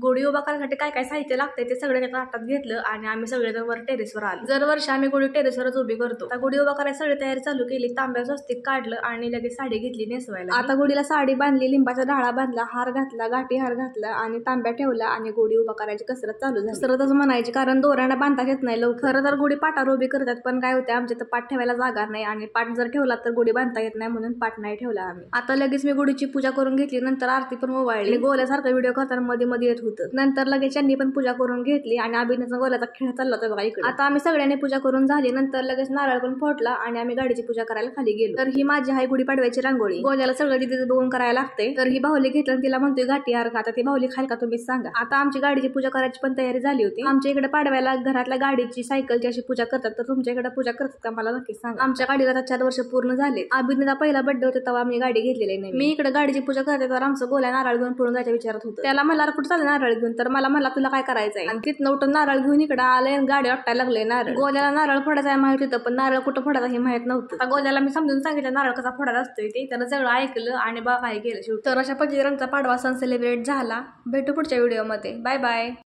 गुढी उभा करण्यासाठी काय काय साहित्य लागतंय ते सगळं त्याच्या हातात घेतलं आणि आम्ही सगळे वर टेरेसवर आलो. दरवर्षी आम्ही गुढी टेरेसवरच उभी करतो. आता गुढी उभा करायला सगळी तयारी चालू केली. तांब्या स्वस्तिक काढलं आणि लगेच साडी घेतली नेसवायला. आता गुढीला साडी बांधली, लिंबाचा डाळा बांधला, हार घातला, गाठी हार घातला आणि तांब्या ठेवला आणि गुढी उभा करायची कसरत चालू झाली. कसरतच म्हणायची, कारण दोऱ्यानं बांधता येत नाही लवकर. खरं तर गुढी पाटावर उभी करतात, पण काय होते आमच्या तर पाठ ठेवायला जागा नाही आणि पाठ जर ठेवला तर गुढी बांधता येत नाही, म्हणून पाठ नाही ठेवला आम्ही. आता लगेच मी गुढीची पूजा करून घेतली. नंतर आरती पण ओवाळली. गोल्यासारखा व्हिडिओ करताना मध्ये मध्ये येत होतं. नंतर लगेच त्यांनी पण पूजा करून घेतली आणि अभिनयचा गोल्याचा खेळ चालला होता बघा इकडे. आता आम्ही सगळ्यांनी पूजा करून झाली. नंतर लगेच नारळ पण फोडला आणि आम्ही गाडीची पूजा करायला खाली गेलो. तर ही माझी आहे गुढी पाडव्याची रांगोळी. गोल्याला सगळं तिथे बघून करायला लागते. तर ही बाहुली घेतली आणि तिला म्हणतोय गाठी हार. आता ती बाहुली खाल का तुम्हीच सांगा. आता आमची गाडीची पूजा करायची पण तयारी झाली होती. आमच्या इकडे पाडव्याला घरातल्या गाडीची, सायकलची अशी पूजा करतात. तर तुमच्या इकडे पूजा करतात का मला नक्की सांगा. आमच्या गाडीला 4 वर्ष पूर्ण झाले. अभिनयचा पहिला बर्थडे होता तेव्हा आम्ही गाडी घेतलेली नाही. मी इकडे गाडीची पूजा करते तर आमचं गोल्या नारळ घेऊन पळून जायच्या विचारात होतं. त्याला मला कुठं चाललं नारळ घेऊन, तर मला म्हणला तुला काय करायचंय, आणि तिथनं उठून नारळ घेऊन इकडे आलंय आणि गाडी वाटायला लागले. नारळ गोल्याला नारळ फोडायचा माहित होतं, पण नारळ कुठं फोडायचा हे माहित नव्हतं. आता गोल्याला मी समजून सांगितलं नारळ कसा फोडायचा असतोय ते, त्यानं सगळं ऐकलं आणि बा काय केलं शेवटी. तर अशा पद्धतीने आमचा पाडवा सण सेलिब्रेट झाला. भेटू पुढच्या व्हिडिओमध्ये. Bye bye.